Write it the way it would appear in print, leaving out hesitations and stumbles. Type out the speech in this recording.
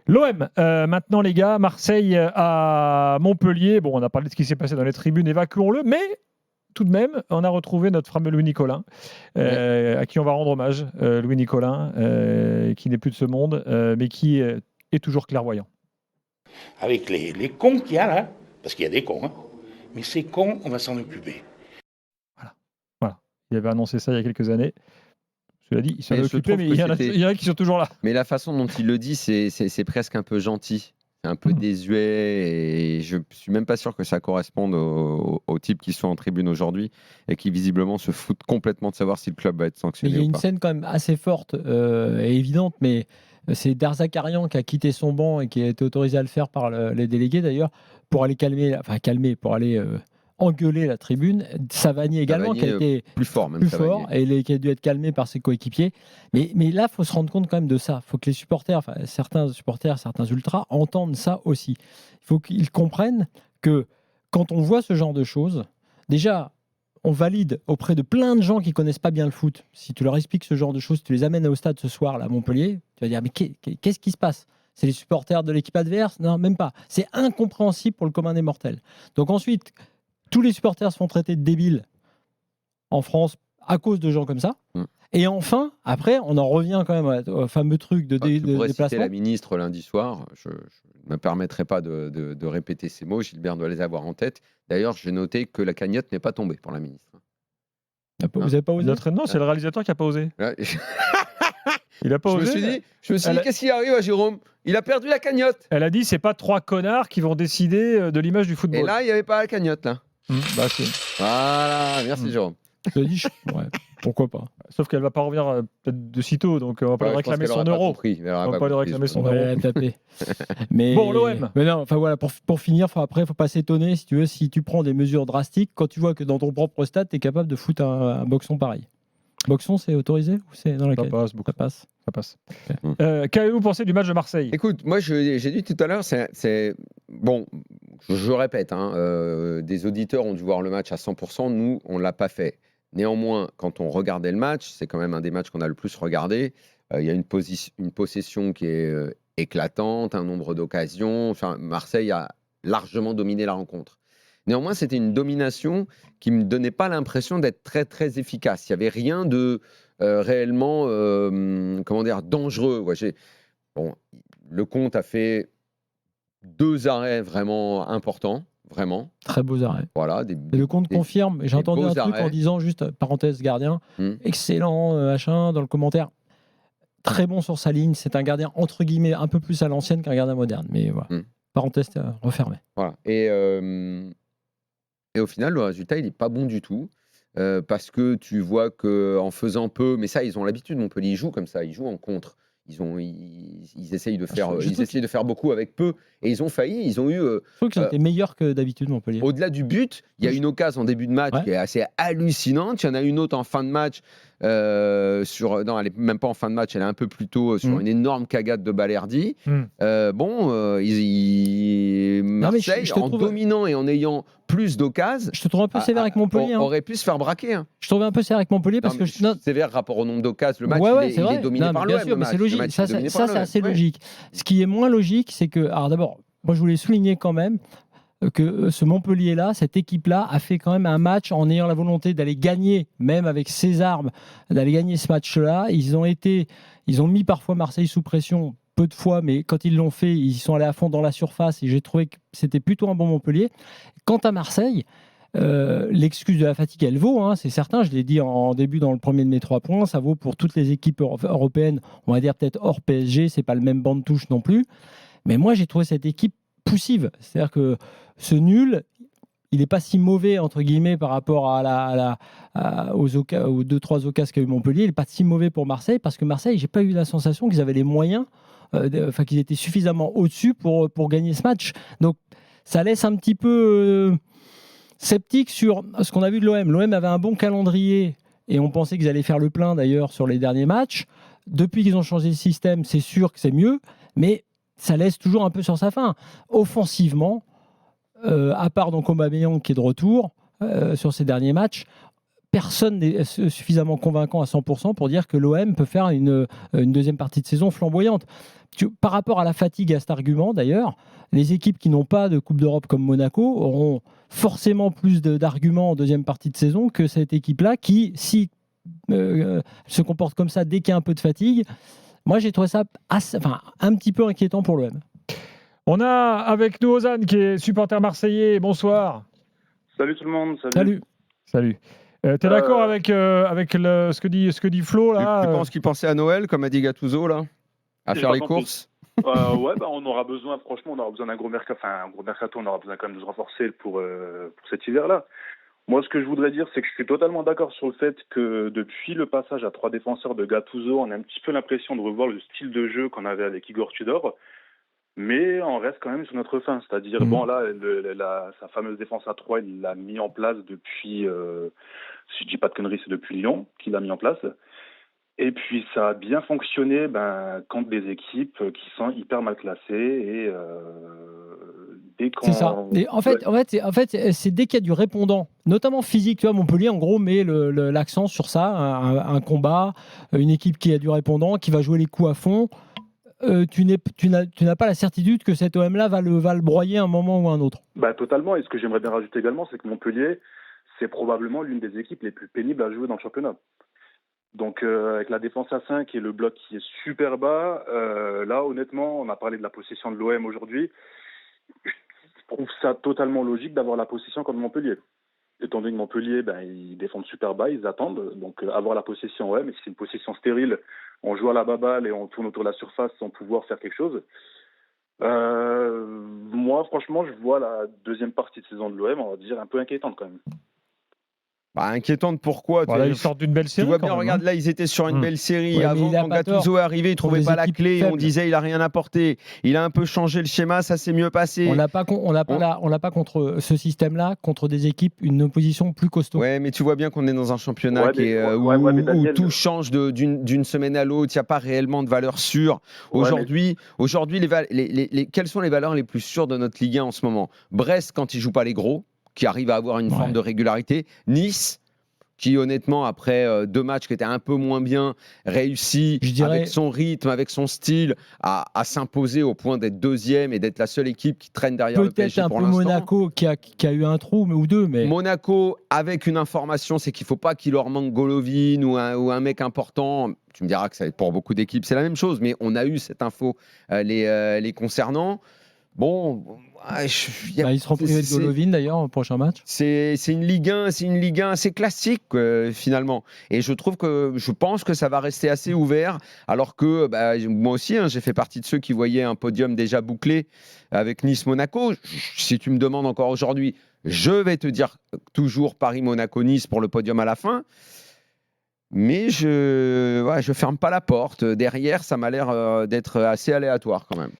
L'OM, maintenant les gars, Marseille à Montpellier. Bon, on a parlé de ce qui s'est passé dans les tribunes, évacuons-le, mais tout de même, on a retrouvé notre fameux Louis Nicolin, à qui on va rendre hommage. Louis Nicolin, qui n'est plus de ce monde, mais qui est toujours clairvoyant. Avec les cons qu'il y a là, parce qu'il y a des cons, hein, mais ces cons, on va s'en occuper. Voilà. Il avait annoncé ça il y a quelques années. Cela dit, il s'en est occupé, mais il y en a qui sont toujours là. Mais la façon dont il le dit, c'est presque un peu gentil. C'est un peu désuet et je suis même pas sûr que ça corresponde aux types qui sont en tribune aujourd'hui et qui visiblement se foutent complètement de savoir si le club va être sanctionné ou pas. Il y a une scène quand même assez forte et évidente, mais c'est Darzakarian qui a quitté son banc et qui a été autorisé à le faire par les délégués d'ailleurs pour aller pour aller engueuler la tribune. Savanier également, qui a été plus fort et qui a dû être calmé par ses coéquipiers. Mais là, il faut se rendre compte quand même de ça. Il faut que les supporters, certains supporters, certains ultras entendent ça aussi. Il faut qu'ils comprennent que quand on voit ce genre de choses, déjà, on valide auprès de plein de gens qui connaissent pas bien le foot. Si tu leur expliques ce genre de choses, tu les amènes au stade ce soir là, à Montpellier, tu vas dire mais qu'est-ce qui se passe ? C'est les supporters de l'équipe adverse ? Non, même pas. C'est incompréhensible pour le commun des mortels. Donc ensuite, tous les supporters se font traiter de débiles en France à cause de gens comme ça. Et enfin, après, on en revient quand même au fameux truc de déplacement. Citer la ministre lundi soir, je ne me permettrai pas de répéter ces mots, Gilbert doit les avoir en tête. D'ailleurs, j'ai noté que la cagnotte n'est pas tombée pour la ministre. Vous n'avez pas osé ? Non, c'est le réalisateur qui n'a pas osé. Il n'a pas osé. Je me suis dit, qu'est-ce qui arrive à Jérôme ? Il a perdu la cagnotte. Elle a dit, c'est pas 3 connards qui vont décider de l'image du football. Et là, il n'y avait pas la cagnotte, là. Voilà, merci Jérôme. Je te dis, pourquoi pas. Sauf qu'elle va pas revenir peut-être de sitôt, donc on va pas lui réclamer son euro. On va pas lui réclamer son euro. Mais bon, l'OM. Mais non, enfin voilà, pour finir, après, faut pas s'étonner si tu veux, si tu prends des mesures drastiques, quand tu vois que dans ton propre stade, tu es capable de foutre un boxon pareil. Boxon, c'est autorisé ou c'est dans la Ça passe. Okay. Qu'avez-vous pensé du match de Marseille ? Écoute, moi j'ai dit tout à l'heure, c'est bon, je répète, des auditeurs ont dû voir le match à 100%, nous on l'a pas fait. Néanmoins, quand on regardait le match, c'est quand même un des matchs qu'on a le plus regardé. Il y a une possession qui est éclatante, un nombre d'occasions. Enfin, Marseille a largement dominé la rencontre. Néanmoins, c'était une domination qui ne me donnait pas l'impression d'être très, très efficace. Il n'y avait rien de réellement dangereux. Ouais, le Comte a fait 2 arrêts vraiment importants. Vraiment. Très beaux arrêts. Voilà, et le Comte confirme. J'ai entendu un truc en disant, juste parenthèse gardien, excellent machin dans le commentaire. Très bon sur sa ligne. C'est un gardien entre guillemets un peu plus à l'ancienne qu'un gardien moderne. Mais voilà. Parenthèse refermée. Voilà. Et au final, le résultat, il n'est pas bon du tout. Parce que tu vois qu'en faisant peu, mais ça, ils ont l'habitude, Montpellier, ils jouent comme ça, ils jouent en contre. Ils essayent de faire beaucoup avec peu. Et ils ont failli, ils ont eu... je trouve qu'ils ont été meilleurs que d'habitude, Montpellier. Au-delà du but, il y a une occasion en début de match qui est assez hallucinante. Il y en a une autre en fin de match. Non, elle n'est même pas en fin de match, elle est un peu plus tôt sur une énorme cagade de Balerdi. Marseille, en dominant et en ayant plus d'occasions, je te trouve un peu sévère avec Montpellier. Aurait pu se faire braquer. Je trouvais un peu sévère avec Montpellier parce que sévère rapport au nombre d'occasions. Le match, il est dominé par l'OM. Bien sûr, mais c'est logique. Ça, c'est assez logique. Ce qui est moins logique, c'est que, alors d'abord, moi je voulais souligner quand même que ce Montpellier-là, cette équipe-là, a fait quand même un match en ayant la volonté d'aller gagner, même avec ses armes, d'aller gagner ce match-là. Ils ont mis parfois Marseille sous pression, peu de fois, mais quand ils l'ont fait, ils sont allés à fond dans la surface et j'ai trouvé que c'était plutôt un bon Montpellier. Quant à Marseille, l'excuse de la fatigue, elle vaut, c'est certain. Je l'ai dit en début dans le premier de mes 3 points. Ça vaut pour toutes les équipes européennes, on va dire peut-être hors PSG, c'est pas le même banc de touche non plus. Mais moi, j'ai trouvé cette équipe poussive. C'est-à-dire que ce nul, il n'est pas si mauvais, entre guillemets, par rapport aux 2-3 occasions qu'a eu Montpellier. Il n'est pas si mauvais pour Marseille, parce que Marseille, j'ai pas eu la sensation qu'ils avaient les moyens, qu'ils étaient suffisamment au-dessus pour gagner ce match. Donc, ça laisse un petit peu sceptique sur ce qu'on a vu de l'OM. L'OM avait un bon calendrier, et on pensait qu'ils allaient faire le plein, d'ailleurs, sur les derniers matchs. Depuis qu'ils ont changé le système, c'est sûr que c'est mieux, mais ça laisse toujours un peu sur sa faim. Offensivement, à part donc Aubameyang qui est de retour sur ces derniers matchs, personne n'est suffisamment convaincant à 100% pour dire que l'OM peut faire une deuxième partie de saison flamboyante. Par rapport à la fatigue, à cet argument d'ailleurs, les équipes qui n'ont pas de Coupe d'Europe comme Monaco auront forcément plus d'arguments en deuxième partie de saison que cette équipe-là qui, si se comporte comme ça dès qu'il y a un peu de fatigue, moi j'ai trouvé ça un petit peu inquiétant pour l'OM. On a avec nous Ozan qui est supporter marseillais. Bonsoir. Salut tout le monde. Salut. T'es d'accord avec ce que dit Flo là? Tu penses qu'il pensait à Noël, comme a dit Gattuso, là, à faire les courses? Ouais, on aura besoin, franchement, on aura besoin d'un gros mercato. Enfin, un gros mercato, on aura besoin quand même de se renforcer pour cet hiver-là. Moi, ce que je voudrais dire, c'est que je suis totalement d'accord sur le fait que depuis le passage à 3 défenseurs de Gattuso, on a un petit peu l'impression de revoir le style de jeu qu'on avait avec Igor Tudor. Mais on reste quand même sur notre fin. C'est-à-dire, bon, là, sa fameuse défense à 3, il l'a mis en place depuis, si je dis pas de conneries, c'est depuis Lyon qu'il l'a mis en place. Et puis, ça a bien fonctionné contre des équipes qui sont hyper mal classées. Et dès qu'on... C'est ça. Et en fait, c'est dès qu'il y a du répondant, notamment physique, tu vois, Montpellier, en gros, met l'accent sur ça, un combat, une équipe qui a du répondant, qui va jouer les coups à fond. Tu n'as pas la certitude que cet OM-là va le broyer un moment ou un autre. Totalement. Et ce que j'aimerais bien rajouter également, c'est que Montpellier, c'est probablement l'une des équipes les plus pénibles à jouer dans le championnat. Donc, avec la défense à 5 et le bloc qui est super bas, là, honnêtement, on a parlé de la possession de l'OM aujourd'hui. Je trouve ça totalement logique d'avoir la possession contre Montpellier. Étant donné que Montpellier, ils défendent super bas, ils attendent. Donc, avoir la possession, ouais, mais si c'est une possession stérile, on joue à la baballe et on tourne autour de la surface sans pouvoir faire quelque chose. Moi, franchement, je vois la deuxième partie de saison de l'OM, on va dire, un peu inquiétante quand même. Inquiétante pourquoi? Voilà, ils sortent d'une belle série. Tu vois bien, regarde, là, ils étaient sur une belle série. Ouais, avant, quand Gattuso est arrivé, il ne trouvait pas la clé. Faibles. On disait, il n'a rien apporté. Il a un peu changé le schéma, ça s'est mieux passé. On n'a pas contre ce système-là, contre des équipes, une opposition plus costaud. Ouais, mais tu vois bien qu'on est dans un championnat où tout change d'une semaine à l'autre. Il n'y a pas réellement de valeur sûre. Aujourd'hui, quelles sont les valeurs les plus sûres de notre Ligue 1 en ce moment? Brest, quand il ne joue pas les gros, qui arrive à avoir une forme de régularité. Nice, qui honnêtement, après 2 matchs qui étaient un peu moins bien, réussit avec son rythme, avec son style, à s'imposer au point d'être deuxième et d'être la seule équipe qui traîne derrière le PSG pour l'instant. Peut-être un peu Monaco qui a eu un trou ou deux. Mais... Monaco, avec une information, c'est qu'il ne faut pas qu'il leur manque Golovin ou un mec important. Tu me diras que pour beaucoup d'équipes, c'est la même chose, mais on a eu cette info les concernant. Bon, ils seront privés de Golovin d'ailleurs au prochain match. C'est une Ligue 1, assez classique finalement. Et je pense que ça va rester assez ouvert. Alors que moi aussi, j'ai fait partie de ceux qui voyaient un podium déjà bouclé avec Nice-Monaco. Si tu me demandes encore aujourd'hui, je vais te dire toujours Paris-Monaco-Nice pour le podium à la fin. Mais je ferme pas la porte. Derrière, ça m'a l'air d'être assez aléatoire quand même.